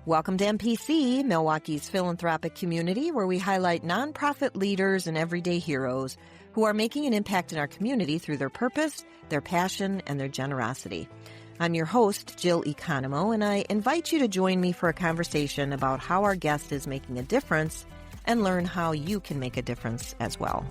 Welcome to MPC, Milwaukee's philanthropic community, where we highlight nonprofit leaders and everyday heroes who are making an impact in our community through their purpose, their passion, and their generosity. I'm your host, Jill Economo, and I invite you to join me for a conversation about how our guest is making a difference and learn how you can make a difference as well.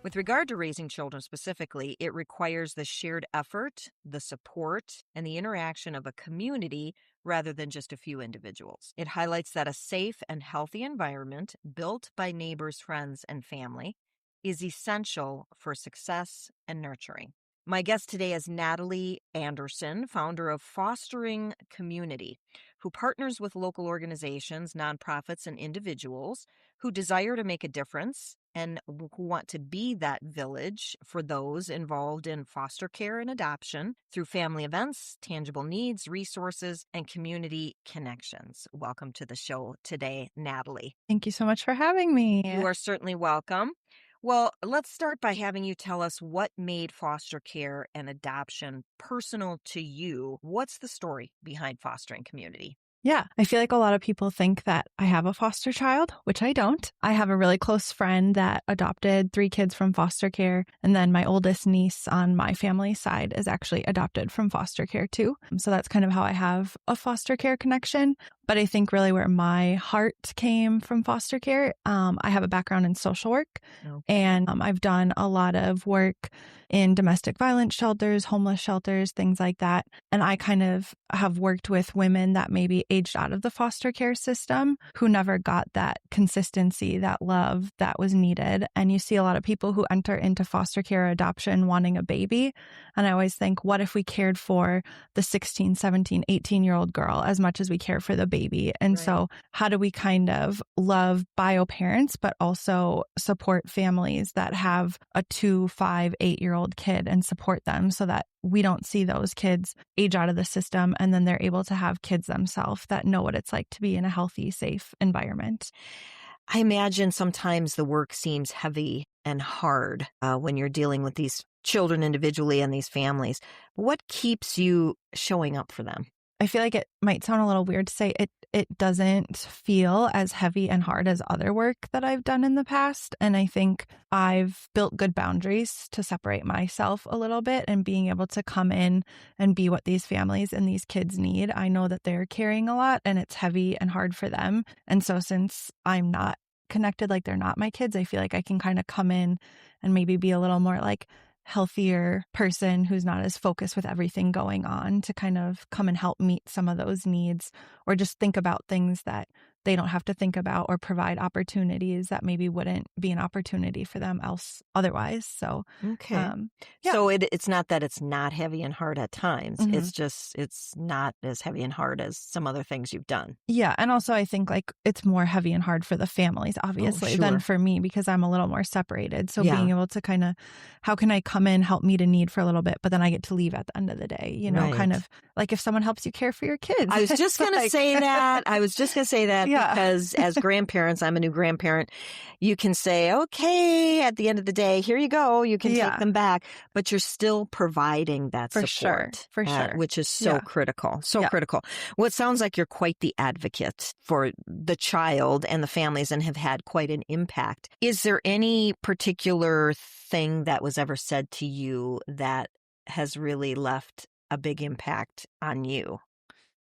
With regard to raising children specifically, it requires the shared effort, the support, and the interaction of a community rather than just a few individuals. It highlights that a safe and healthy environment built by neighbors, friends, and family is essential for success and nurturing. My guest today is Natalie Anderson, founder of Fostering Communitiy, who partners with local organizations, nonprofits, and individuals who desire to make a difference and who want to be that village for those involved in foster care and adoption through family events, tangible needs, resources, and community connections. Welcome to the show today, Natalie. Thank you so much for having me. You are certainly welcome. Well, let's start by having you tell us what made foster care and adoption personal to you. What's the story behind Fostering Communitiy? Yeah, I feel like a lot of people think that I have a foster child, which I don't. I have a really close friend that adopted 3 kids from foster care. And then my oldest niece on my family side is actually adopted from foster care too. So that's kind of how I have a foster care connection. But I think really where my heart came from foster care, I have a background in social work, and I've done a lot of work in domestic violence shelters, homeless shelters, things like that. And I kind of have worked with women that maybe aged out of the foster care system who never got that consistency, that love that was needed. And you see a lot of people who enter into foster care or adoption wanting a baby. And I always think, what if we cared for the 16, 17, 18-year-old girl as much as we care for the baby? And so how do we kind of love bio parents, but also support families that have a 2, 5, 8-year-old kid and support them so that we don't see those kids age out of the system and then they're able to have kids themselves that know what it's like to be in a healthy, safe environment. I imagine sometimes the work seems heavy and hard when you're dealing with these children individually and these families. What keeps you showing up for them? I feel like it might sound a little weird to say it doesn't feel as heavy and hard as other work that I've done in the past. And I think I've built good boundaries to separate myself a little bit and being able to come in and be what these families and these kids need. I know that they're carrying a lot and it's heavy and hard for them. And so since I'm not connected, like they're not my kids, I feel like I can kind of come in and maybe be a little more like healthier person who's not as focused with everything going on to kind of come and help meet some of those needs or just think about things that they don't have to think about or provide opportunities that maybe wouldn't be an opportunity for them otherwise. So, So it's not that it's not heavy and hard at times. Mm-hmm. It's just, it's not as heavy and hard as some other things you've done. Yeah. And also I think like it's more heavy and hard for the families, obviously, than for me because I'm a little more separated. So being able to kind of, how can I come in, help meet a need for a little bit, but then I get to leave at the end of the day, you know, kind of like if someone helps you care for your kids. I was just going to say that. Because as grandparents, I'm a new grandparent, you can say, okay, at the end of the day, here you go. You can take them back, but you're still providing that support. For sure. Which is so critical. Critical. Well, it sounds like you're quite the advocate for the child and the families and have had quite an impact. Is there any particular thing that was ever said to you that has really left a big impact on you?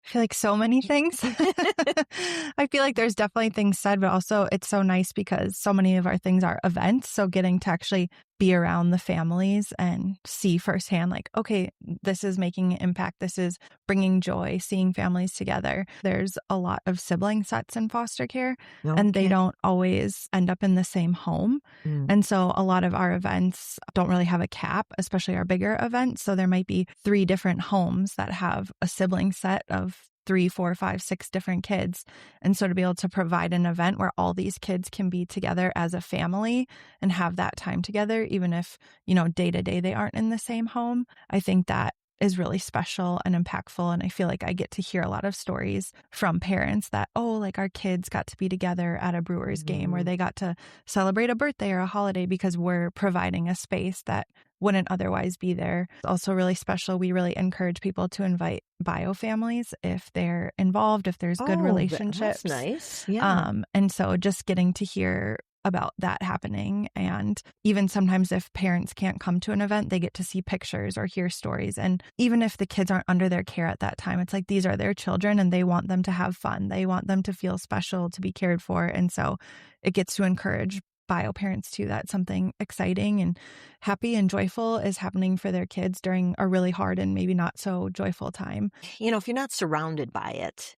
I feel like so many things. I feel like there's definitely things said, but also it's so nice because so many of our things are events. So getting to actually be around the families and see firsthand, like, okay, this is making an impact. This is bringing joy, seeing families together. There's a lot of sibling sets in foster care and they don't always end up in the same home. And so a lot of our events don't really have a cap, especially our bigger events. So there might be 3 different homes that have a sibling set of 3, 4, 5, 6 different kids. And so to be able to provide an event where all these kids can be together as a family and have that time together, even if, you know, day to day they aren't in the same home, I think that is really special and impactful. And I feel like I get to hear a lot of stories from parents that, oh, like our kids got to be together at a Brewers game, or they got to celebrate a birthday or a holiday because we're providing a space that wouldn't otherwise be there. It's also really special. We really encourage people to invite bio families if they're involved, if there's good relationships. That's nice. Yeah. And so just getting to hear about that happening. And even sometimes if parents can't come to an event, they get to see pictures or hear stories. And even if the kids aren't under their care at that time, it's like these are their children and they want them to have fun. They want them to feel special, to be cared for. And so it gets to encourage bio parents too, that something exciting and happy and joyful is happening for their kids during a really hard and maybe not so joyful time. If you're not surrounded by it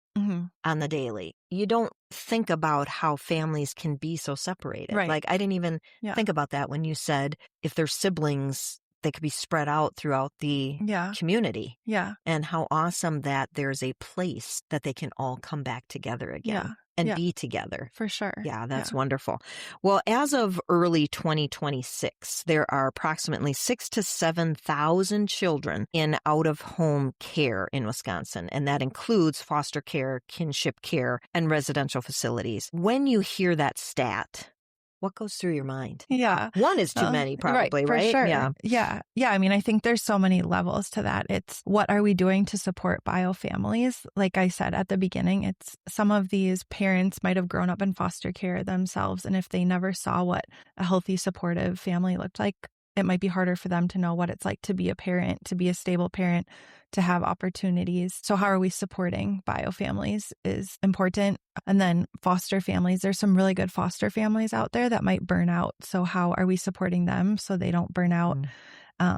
on the daily, you don't think about how families can be so separated. Right. Like I didn't even think about that when you said if they're siblings, they could be spread out throughout the community. Yeah. And how awesome that there's a place that they can all come back together again and be together. For sure. Yeah, that's wonderful. Well, as of early 2026, there are approximately 6,000 to 7,000 children in out-of-home care in Wisconsin, and that includes foster care, kinship care, and residential facilities. When you hear that stat, what goes through your mind? Yeah. One is too many, probably, right? For sure. Yeah. Yeah. I mean, I think there's so many levels to that. It's what are we doing to support bio families? Like I said at the beginning, it's some of these parents might have grown up in foster care themselves. And if they never saw what a healthy, supportive family looked like, it might be harder for them to know what it's like to be a parent, to be a stable parent, to have opportunities. So how are we supporting bio families is important. And then foster families, there's some really good foster families out there that might burn out. So how are we supporting them so they don't burn out?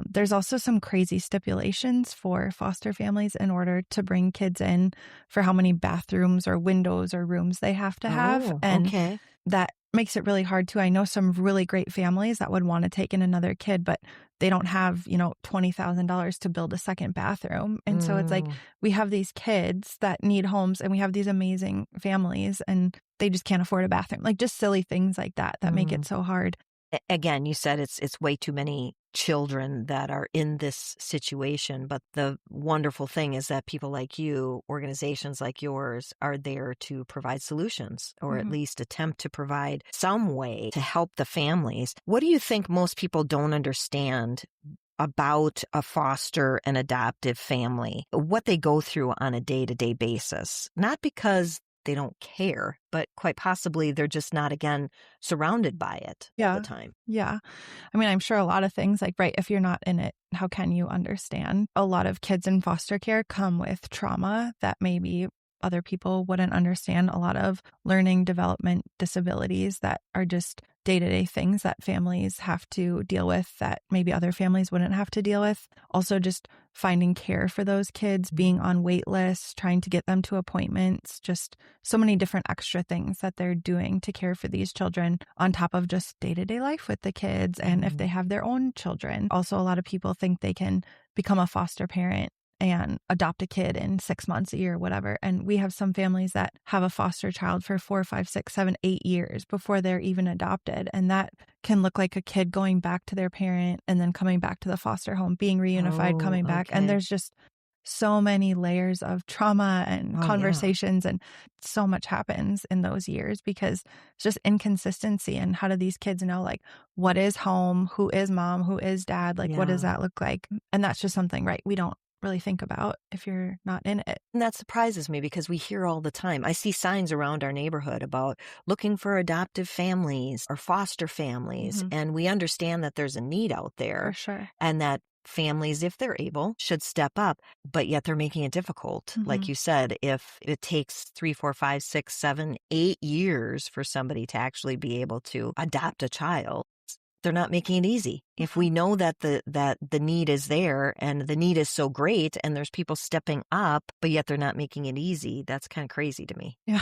There's also some crazy stipulations for foster families in order to bring kids in for how many bathrooms or windows or rooms they have to have. And that makes it really hard too. I know some really great families that would want to take in another kid, but they don't have, $20,000 to build a second bathroom. And so it's like we have these kids that need homes and we have these amazing families and they just can't afford a bathroom. Like just silly things like that make it so hard. Again, you said it's way too many children that are in this situation. But the wonderful thing is that people like you, organizations like yours, are there to provide solutions or at least attempt to provide some way to help the families. What do you think most people don't understand about a foster and adoptive family, what they go through on a day-to-day basis? Not because they don't care, but quite possibly they're just not, again, surrounded by it all the time. Yeah. I mean, I'm sure a lot of things like, right, if you're not in it, how can you understand? A lot of kids in foster care come with trauma that maybe other people wouldn't understand. A lot of learning development disabilities that are just day-to-day things that families have to deal with that maybe other families wouldn't have to deal with. Also just finding care for those kids, being on wait lists, trying to get them to appointments, just so many different extra things that they're doing to care for these children on top of just day-to-day life with the kids. And if they have their own children, also a lot of people think they can become a foster parent and adopt a kid in 6 months, a year, whatever. And we have some families that have a foster child for 4, 5, 6, 7, 8 years before they're even adopted. And that can look like a kid going back to their parent and then coming back to the foster home, being reunified, coming back. And there's just so many layers of trauma and conversations and so much happens in those years because it's just inconsistency. And how do these kids know, like, what is home? Who is mom? Who is dad? Like, what does that look like? And that's just something, right, we don't really think about if you're not in it. And that surprises me because we hear all the time. I see signs around our neighborhood about looking for adoptive families or foster families. And we understand that there's a need out there. For sure. And that families, if they're able, should step up, but yet they're making it difficult. Like you said, if it takes 3, 4, 5, 6, 7, 8 years for somebody to actually be able to adopt a child, they're not making it easy. If we know that the need is there and the need is so great and there's people stepping up, but yet they're not making it easy, that's kind of crazy to me. Yeah.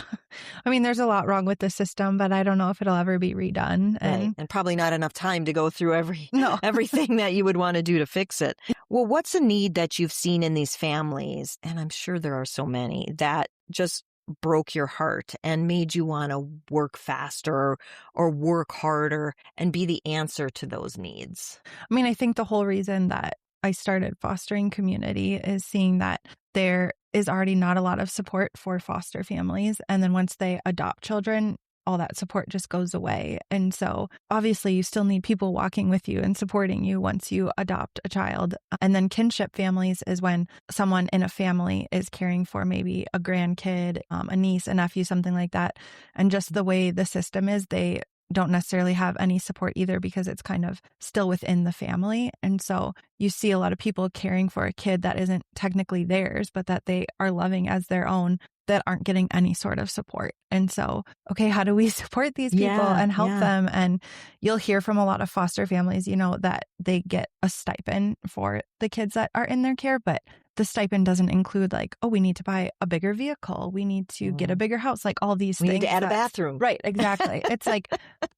I mean, there's a lot wrong with the system, but I don't know if it'll ever be redone. And probably not enough time to go through everything that you would want to do to fix it. Well, what's a need that you've seen in these families? And I'm sure there are so many that just broke your heart and made you want to work faster or work harder and be the answer to those needs? I mean, I think the whole reason that I started Fostering Community is seeing that there is already not a lot of support for foster families. And then once they adopt children, all that support just goes away. And so obviously you still need people walking with you and supporting you once you adopt a child. And then kinship families is when someone in a family is caring for maybe a grandkid, a niece, a nephew, something like that. And just the way the system is, they don't necessarily have any support either because it's kind of still within the family. And so you see a lot of people caring for a kid that isn't technically theirs, but that they are loving as their own, that aren't getting any sort of support. And so, okay, how do we support these people and help them? And you'll hear from a lot of foster families, that they get a stipend for the kids that are in their care, but the stipend doesn't include like, oh, we need to buy a bigger vehicle. We need to get a bigger house, like all these things. We need to add a bathroom. Right, exactly. It's like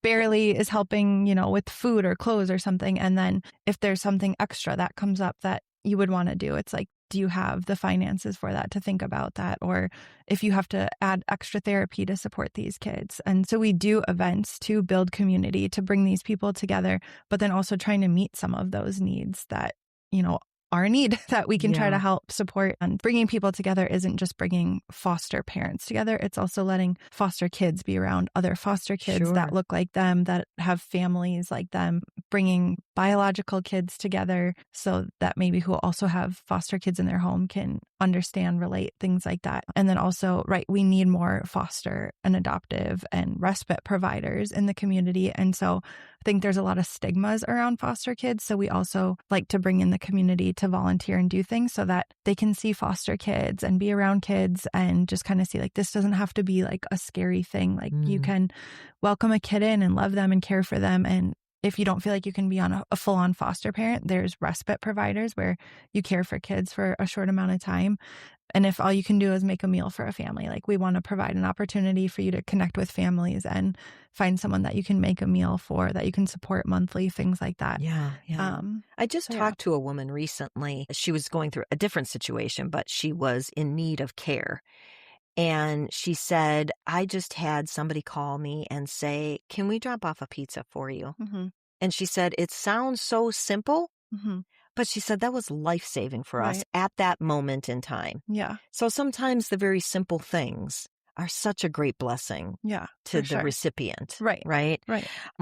barely is helping, with food or clothes or something. And then if there's something extra that comes up that you would want to do, it's like, do you have the finances for that, to think about that? Or if you have to add extra therapy to support these kids. And so we do events to build community, to bring these people together, but then also trying to meet some of those needs that, are a need that we can try to help support. And bringing people together isn't just bringing foster parents together. It's also letting foster kids be around other foster kids that look like them, that have families like them, bringing biological kids together so that maybe who also have foster kids in their home can understand, relate, things like that. And then also, we need more foster and adoptive and respite providers in the community. And so I think there's a lot of stigmas around foster kids. So we also like to bring in the community to volunteer and do things so that they can see foster kids and be around kids and just kind of see like, this doesn't have to be like a scary thing. Like you can welcome a kid in and love them and care for them. And if you don't feel like you can be on a full-on foster parent, there's respite providers where you care for kids for a short amount of time. And if all you can do is make a meal for a family, like we want to provide an opportunity for you to connect with families and find someone that you can make a meal for, that you can support monthly, things like that. Yeah. I just talked to a woman recently. She was going through a different situation, but she was in need of care. And she said, I just had somebody call me and say, can we drop off a pizza for you? Mm-hmm. And she said, it sounds so simple, Mm-hmm. but she said that was life-saving for us at that moment in time. Yeah. So sometimes the very simple things are such a great blessing to the recipient. Right.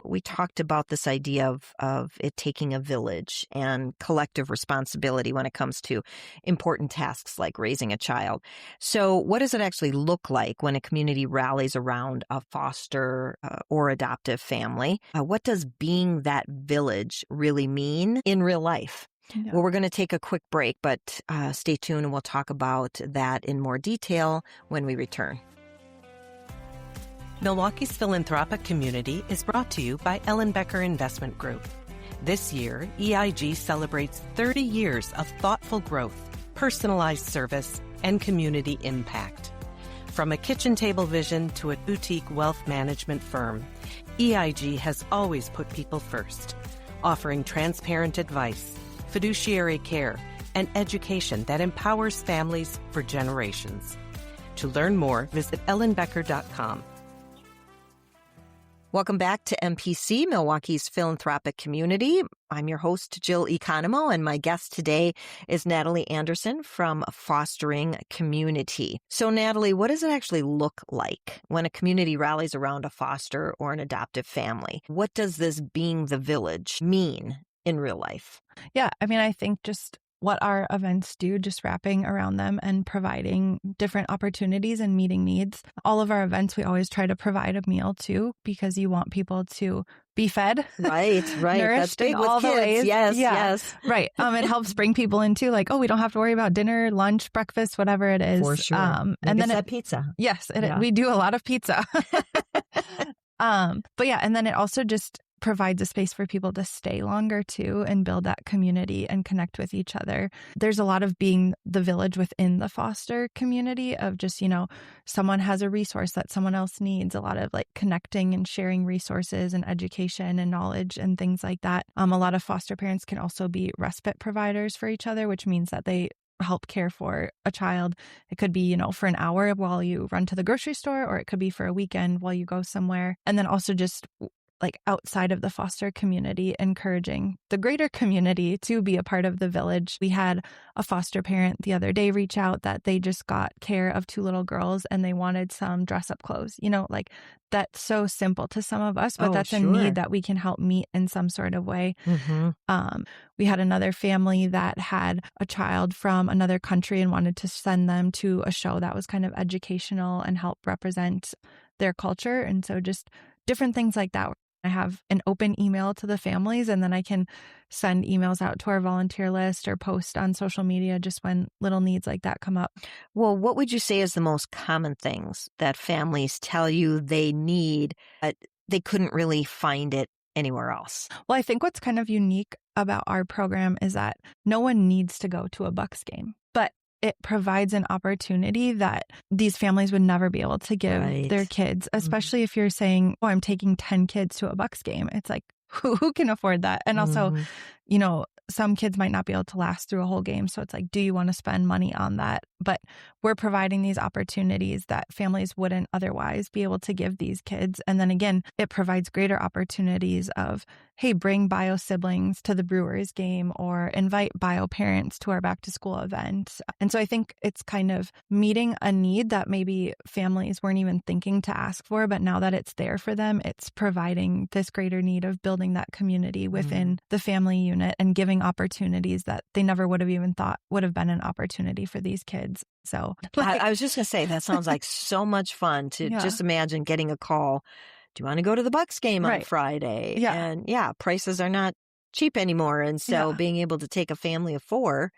We talked about this idea of it taking a village and collective responsibility when it comes to important tasks like raising a child. So what does it actually look like when a community rallies around a foster or adoptive family? What does being that village really mean in real life? Yeah. Well, we're going to take a quick break, but stay tuned and we'll talk about that in more detail when we return. Milwaukee's Philanthropic Community is brought to you by Ellenbecker Investment Group. This year, EIG celebrates 30 years of thoughtful growth, personalized service, and community impact. From a kitchen table vision to a boutique wealth management firm, EIG has always put people first, offering transparent advice, fiduciary care, and education that empowers families for generations. To learn more, visit ellenbecker.com. Welcome back to MPC, Milwaukee's Philanthropic Community. I'm your host, Jill Economo, and my guest today is Natalie Anderson from Fostering Community. So, Natalie, what does it actually look like when a community rallies around a foster or an adoptive family? What does this being the village mean in real life? Yeah, I think just what our events do, just wrapping around them and providing different opportunities and meeting needs. All of our events, we always try to provide a meal too, because you want people to be fed. Right. Nourished That's big in with all kids. the ways. Yes. Right. It helps bring people into like, oh, we don't have to worry about dinner, lunch, breakfast, whatever it is. For sure. And then that pizza. Yes, we do a lot of pizza. But yeah, and then it also just provides a space for people to stay longer too and build that community and connect with each other. There's a lot of being the village within the foster community of just, someone has a resource that someone else needs, a lot of like connecting and sharing resources and education and knowledge and things like that. A lot of foster parents can also be respite providers for each other, which means that they help care for a child. It could be, for an hour while you run to the grocery store, or it could be for a weekend while you go somewhere. And then also just like outside of the foster community, encouraging the greater community to be a part of the village. We had a foster parent the other day reach out that they just got care of 2 little girls and they wanted some dress up clothes. Like that's so simple to some of us, but that's a need that we can help meet in some sort of way. We had another family that had a child from another country and wanted to send them to a show that was kind of educational and help represent their culture. And so just different things like that. I have an open email to the families, and then I can send emails out to our volunteer list or post on social media just when little needs like that come up. Well, what would you say is the most common things that families tell you they need, but they couldn't really find it anywhere else? Well, I think what's kind of unique about our program is that no one needs to go to a Bucks game, but it provides an opportunity that these families would never be able to give their kids, especially if you're saying, oh, I'm taking 10 kids to a Bucks game. It's like, who can afford that? And also, some kids might not be able to last through a whole game. So it's like, do you want to spend money on that? But we're providing these opportunities that families wouldn't otherwise be able to give these kids. And then again, it provides greater opportunities of, hey, bring bio siblings to the Brewers game or invite bio parents to our back to school event. And so I think it's kind of meeting a need that maybe families weren't even thinking to ask for, but now that it's there for them, it's providing this greater need of building that community within the family unit and giving opportunities that they never would have even thought would have been an opportunity for these kids. So I was just going to say, that sounds like so much fun to just imagine getting a call. Do you want to go to the Bucks game on Friday? Yeah. And prices are not cheap anymore. And so being able to take a family of 4,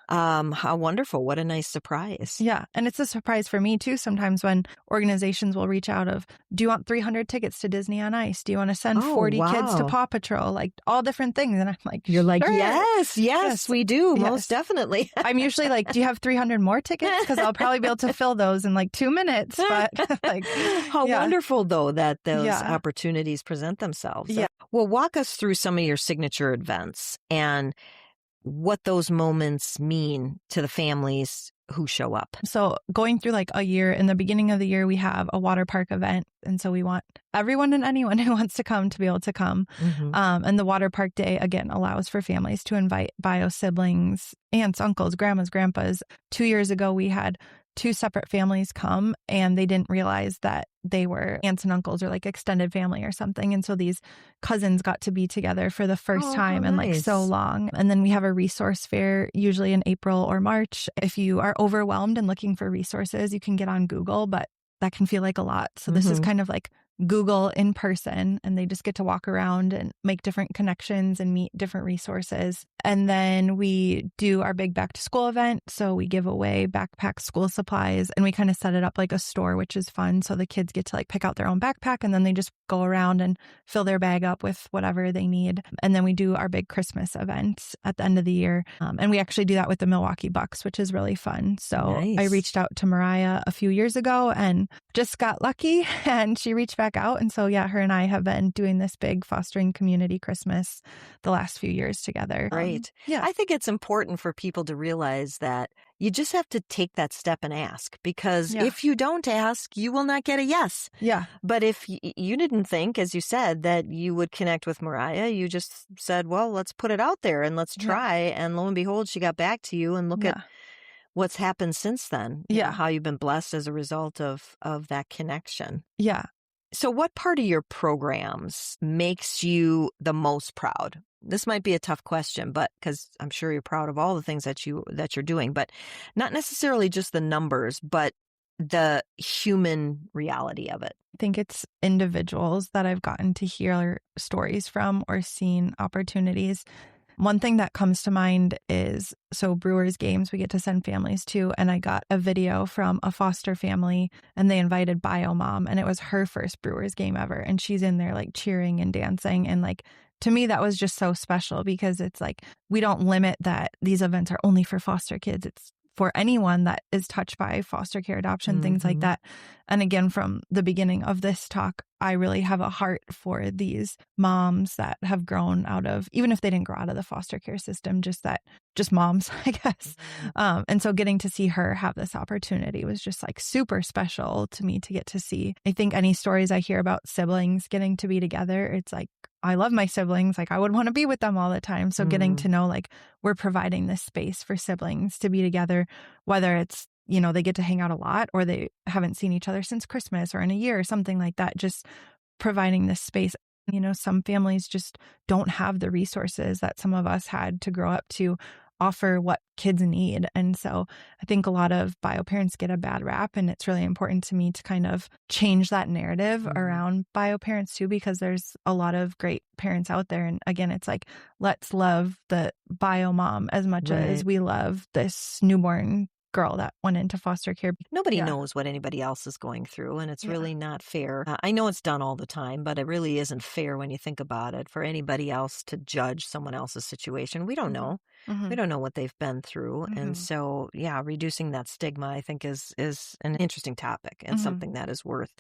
how wonderful. What a nice surprise. Yeah. And it's a surprise for me too. Sometimes when organizations will reach out of, do you want 300 tickets to Disney on Ice? Do you want to send 40 kids to Paw Patrol? Like all different things. And I'm like, you're like, sure. yes, we do. Yes. Most definitely. I'm usually like, do you have 300 more tickets? Because I'll probably be able to fill those in like 2 minutes. But like, how wonderful though that those opportunities present themselves. Yeah. Well, walk us through some of your signature events and what those moments mean to the families who show up. So going through like a year, in the beginning of the year, we have a water park event. And so we want everyone and anyone who wants to come to be able to come. And the water park day, again, allows for families to invite bio siblings, aunts, uncles, grandmas, grandpas. 2 years ago, we had 2 separate families come and they didn't realize that they were aunts and uncles or like extended family or something. And so these cousins got to be together for the first time in like so long. And then we have a resource fair, usually in April or March. If you are overwhelmed and looking for resources, you can get on Google, but that can feel like a lot. So this is kind of like Google in person, and they just get to walk around and make different connections and meet different resources. And then we do our big back to school event. So we give away backpack school supplies and we kind of set it up like a store, which is fun. So the kids get to like pick out their own backpack and then they just go around and fill their bag up with whatever they need. And then we do our big Christmas event at the end of the year. And we actually do that with the Milwaukee Bucks, which is really fun. So I reached out to Mariah a few years ago and just got lucky and she reached back out. And so, her and I have been doing this big Fostering Community Christmas the last few years together. Right. I think it's important for people to realize that you just have to take that step and ask, because if you don't ask, you will not get a yes. Yeah. But if you didn't think, as you said, that you would connect with Mariah, you just said, well, let's put it out there and let's try. And lo and behold, she got back to you, and look at what's happened since then. You know, how you've been blessed as a result of that connection. Yeah. So what part of your programs makes you the most proud? This might be a tough question, but because I'm sure you're proud of all the things that you're doing, but not necessarily just the numbers, but the human reality of it. I think it's individuals that I've gotten to hear stories from or seen opportunities. One thing that comes to mind is, so Brewers games we get to send families to, and I got a video from a foster family and they invited Bio Mom, and it was her first Brewers game ever. And she's in there like cheering and dancing. And like, to me, that was just so special, because it's like, we don't limit that these events are only for foster kids. It's for anyone that is touched by foster care, adoption, things like that. And again, from the beginning of this talk, I really have a heart for these moms that have grown out of, even if they didn't grow out of the foster care system, just moms, I guess. And so getting to see her have this opportunity was just like super special to me to get to see. I think any stories I hear about siblings getting to be together, it's like, I love my siblings. Like I would want to be with them all the time. So getting to know like we're providing this space for siblings to be together, whether it's, they get to hang out a lot or they haven't seen each other since Christmas or in a year or something like that, just providing this space. Some families just don't have the resources that some of us had to grow up to offer what kids need. And so I think a lot of bio parents get a bad rap, and it's really important to me to kind of change that narrative around bio parents too, because there's a lot of great parents out there. And again, it's like, let's love the bio mom as much as we love this newborn girl that went into foster care. Nobody knows what anybody else is going through, and it's really not fair. I know it's done all the time, but it really isn't fair when you think about it for anybody else to judge someone else's situation. We don't know. We don't know what they've been through. And so, reducing that stigma, I think, is an interesting topic and something that is worth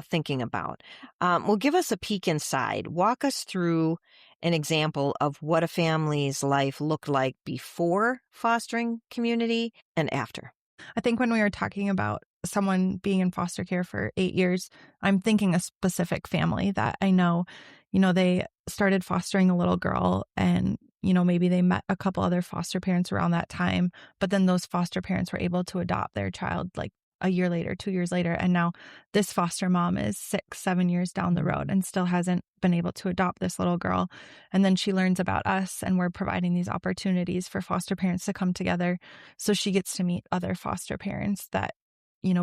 thinking about. Well, give us a peek inside. Walk us through an example of what a family's life looked like before fostering community and after. I think when we were talking about someone being in foster care for 8 years, I'm thinking a specific family that I know, they started fostering a little girl and, maybe they met a couple other foster parents around that time, but then those foster parents were able to adopt their child like a year later, 2 years later. And now this foster mom is 6, 7 years down the road and still hasn't been able to adopt this little girl. And then she learns about us, and we're providing these opportunities for foster parents to come together. So she gets to meet other foster parents that,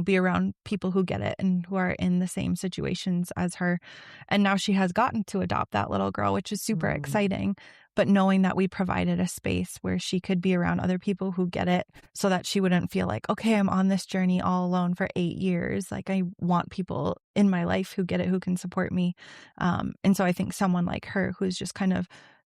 be around people who get it and who are in the same situations as her. And now she has gotten to adopt that little girl, which is super exciting. But knowing that we provided a space where she could be around other people who get it so that she wouldn't feel like, okay, I'm on this journey all alone for 8 years. Like I want people in my life who get it, who can support me. And so I think someone like her who's just kind of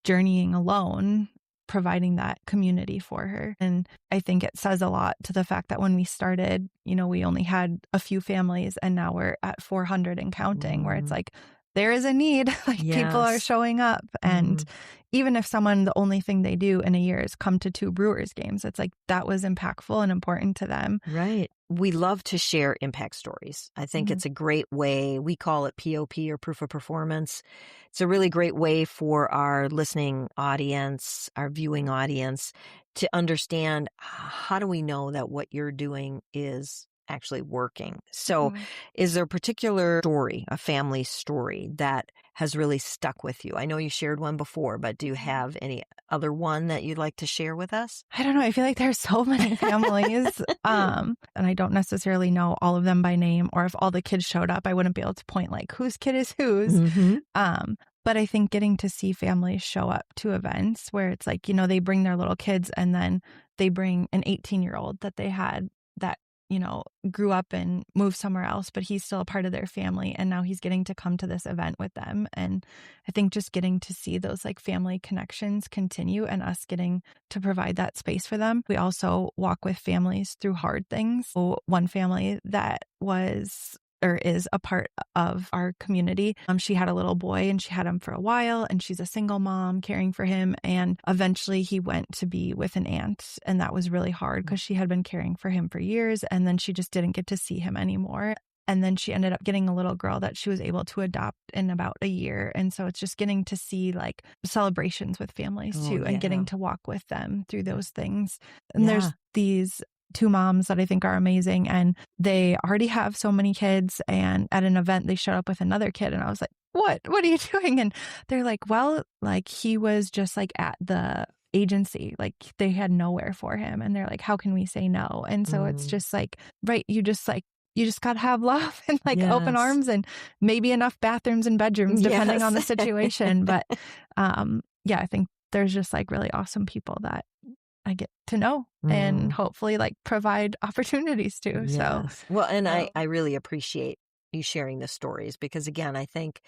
journeying alone, providing that community for her. And I think it says a lot to the fact that when we started, we only had a few families, and now we're at 400 and counting, where it's like, there is a need, like people are showing up. And even if the only thing they do in a year is come to 2 Brewers games, it's like that was impactful and important to them. Right. We love to share impact stories. I think it's a great way. We call it POP, or proof of performance. It's a really great way for our listening audience, our viewing audience, to understand, how do we know that what you're doing is actually working? So is there a particular story, a family story, that has really stuck with you? I know you shared one before, but do you have any other one that you'd like to share with us? I don't know. I feel like there's so many families, and I don't necessarily know all of them by name, or if all the kids showed up, I wouldn't be able to point like whose kid is whose. But I think getting to see families show up to events where it's like, they bring their little kids, and then they bring an 18-year-old that they had that grew up and moved somewhere else, but he's still a part of their family. And now he's getting to come to this event with them. And I think just getting to see those like family connections continue, and us getting to provide that space for them. We also walk with families through hard things. So one family that was or is a part of our community. She had a little boy, and she had him for a while, and she's a single mom caring for him. And eventually he went to be with an aunt, and that was really hard because she had been caring for him for years, and then she just didn't get to see him anymore. And then she ended up getting a little girl that she was able to adopt in about a year. And so it's just getting to see like celebrations with families too, and getting to walk with them through those things. And there's these 2 moms that I think are amazing, and they already have so many kids. And at an event, they showed up with another kid, and I was like, what are you doing? And they're like, well, like he was just like at the agency, like they had nowhere for him. And they're like, how can we say no? And so it's just like, right. You just got to have love and like open arms, and maybe enough bathrooms and bedrooms, depending on the situation. But I think there's just like really awesome people that I get to know and hopefully like provide opportunities to. Yes. So, well, and I really appreciate you sharing the stories, because again, I think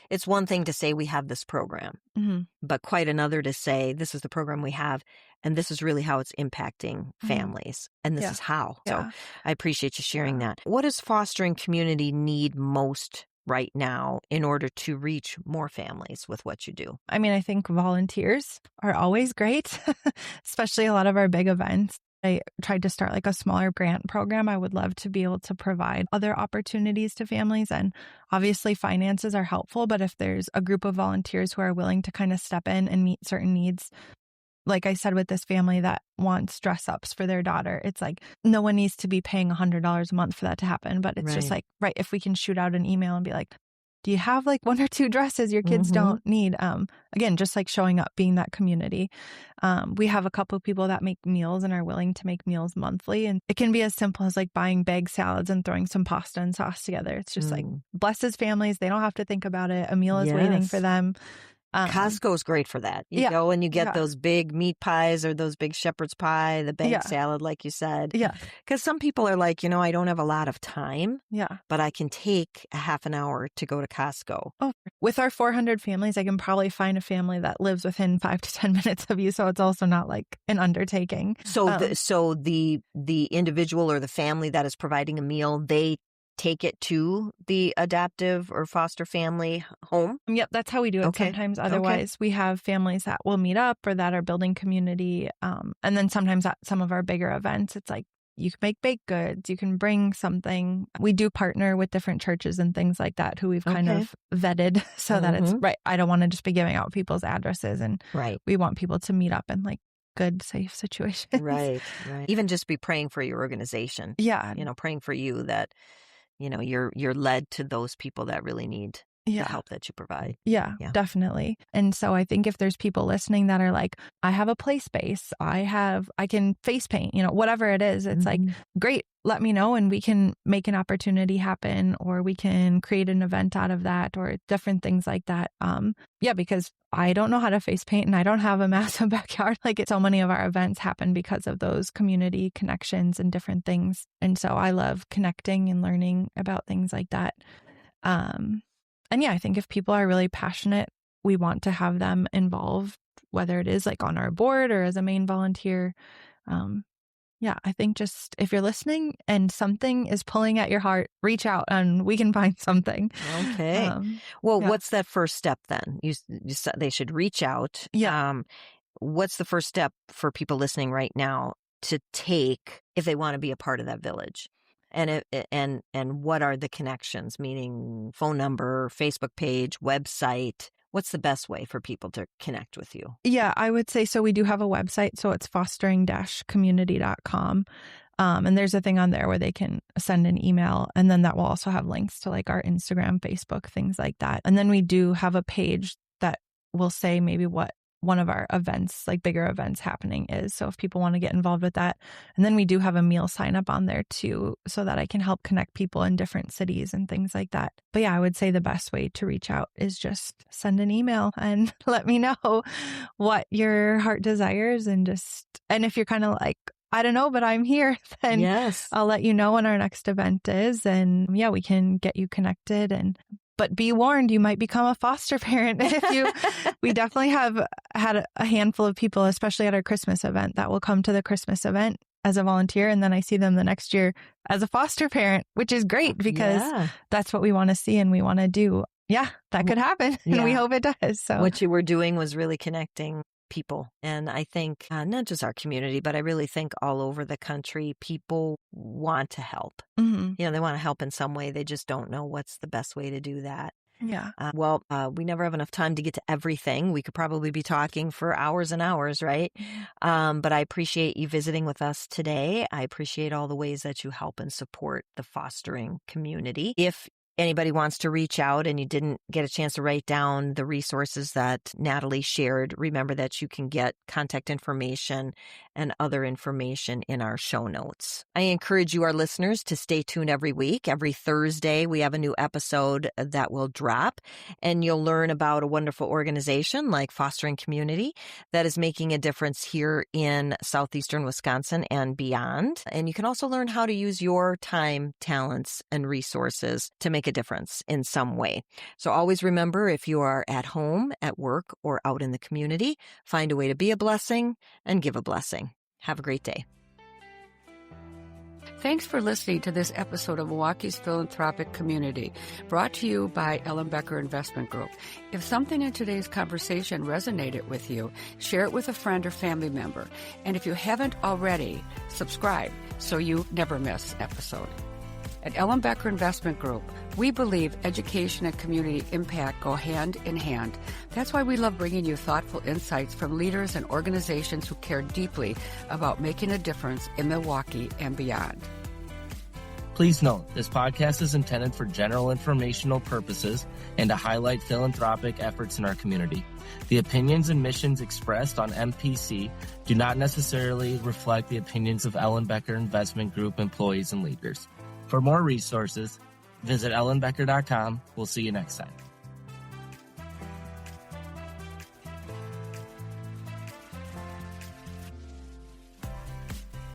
it's one thing to say we have this program, but quite another to say this is the program we have, and this is really how it's impacting families, and this is how. So I appreciate you sharing that. What does Fostering Community need most right now in order to reach more families with what you do? I mean, I think volunteers are always great, especially a lot of our big events. I tried to start like a smaller grant program. I would love to be able to provide other opportunities to families. And obviously finances are helpful, but if there's a group of volunteers who are willing to kind of step in and meet certain needs, like I said, with this family that wants dress ups for their daughter, it's like no one needs to be paying $100 a month for that to happen. But it's just like, right, if we can shoot out an email and be like, do you have like 1 or 2 dresses your kids don't need? Again, just like showing up, being that community. We have a couple of people that make meals and are willing to make meals monthly. And it can be as simple as like buying bag salads and throwing some pasta and sauce together. It's just like blesses families. They don't have to think about it. A meal is waiting for them. Costco is great for that. You go and you get those big meat pies or those big shepherd's pie, the bag salad, like you said. Yeah. Because some people are like, I don't have a lot of time. Yeah. But I can take a half an hour to go to Costco. Oh, with our 400 families, I can probably find a family that lives within 5 to 10 minutes of you. So it's also not like an undertaking. So the individual or the family that is providing a meal, they take it to the adoptive or foster family home? Yep, that's how we do it sometimes. Otherwise, we have families that will meet up or that are building community. And then sometimes at some of our bigger events, it's like you can make baked goods, you can bring something. We do partner with different churches and things like that who we've kind of vetted so that it's right. I don't want to just be giving out people's addresses, and we want people to meet up in like good, safe situations. Right. Even just be praying for your organization. Yeah. Praying for you that you're led to those people that really need the help that you provide. Yeah, definitely. And so I think if there's people listening that are like, I have a play space, I can face paint, whatever it is, it's like, great, let me know and we can make an opportunity happen, or we can create an event out of that, or different things like that. Because I don't know how to face paint and I don't have a massive backyard. So many of our events happen because of those community connections and different things. And so I love connecting and learning about things like that. I think if people are really passionate, we want to have them involved, whether it is like on our board or as a main volunteer. I think just if you're listening and something is pulling at your heart, reach out and we can find something. Okay. What's that first step then? You said they should reach out. Yeah. What's the first step for people listening right now to take if they want to be a part of that village? And what are the connections? Meaning phone number, Facebook page, website. What's the best way for people to connect with you? Yeah, I would say so. We do have a website, so it's fostering-community.com. And there's a thing on there where they can send an email, and then that will also have links to like our Instagram, Facebook, things like that. And then we do have a page that will say maybe what one of our events, like bigger events happening is. So if people want to get involved with that. And then we do have a meal sign up on there too, so that I can help connect people in different cities and things like that. But I would say the best way to reach out is just send an email and let me know what your heart desires, and if you're kind of like, I don't know, but I'm here, then I'll let you know when our next event is. And we can get you connected. But be warned, you might become a foster parent we definitely have had a handful of people, especially at our Christmas event, that will come to the Christmas event as a volunteer. And then I see them the next year as a foster parent, which is great because that's what we want to see and we want to do. Yeah, that could happen. And we hope it does. So what you were doing was really connecting people. And I think not just our community, but I really think all over the country, people want to help. They want to help in some way. They just don't know what's the best way to do that. Yeah. We never have enough time to get to everything. We could probably be talking for hours and hours, right? But I appreciate you visiting with us today. I appreciate all the ways that you help and support the fostering community. If anybody wants to reach out and you didn't get a chance to write down the resources that Natalie shared, remember that you can get contact information and other information in our show notes. I encourage you, our listeners, to stay tuned every week. Every Thursday, we have a new episode that will drop, and you'll learn about a wonderful organization like Fostering Community that is making a difference here in southeastern Wisconsin and beyond. And you can also learn how to use your time, talents, and resources to make a difference in some way. So always remember, if you are at home, at work, or out in the community, find a way to be a blessing and give a blessing. Have a great day. Thanks for listening to this episode of Milwaukee's Philanthropic Community, brought to you by Ellen Becker Investment Group. If something in today's conversation resonated with you, share it with a friend or family member. And if you haven't already, subscribe so you never miss an episode. At Ellen Becker Investment Group, we believe education and community impact go hand in hand. That's why we love bringing you thoughtful insights from leaders and organizations who care deeply about making a difference in Milwaukee and beyond. Please note, this podcast is intended for general informational purposes and to highlight philanthropic efforts in our community. The opinions and missions expressed on MPC do not necessarily reflect the opinions of Ellen Becker Investment Group employees and leaders. For more resources, visit ellenbecker.com. We'll see you next time.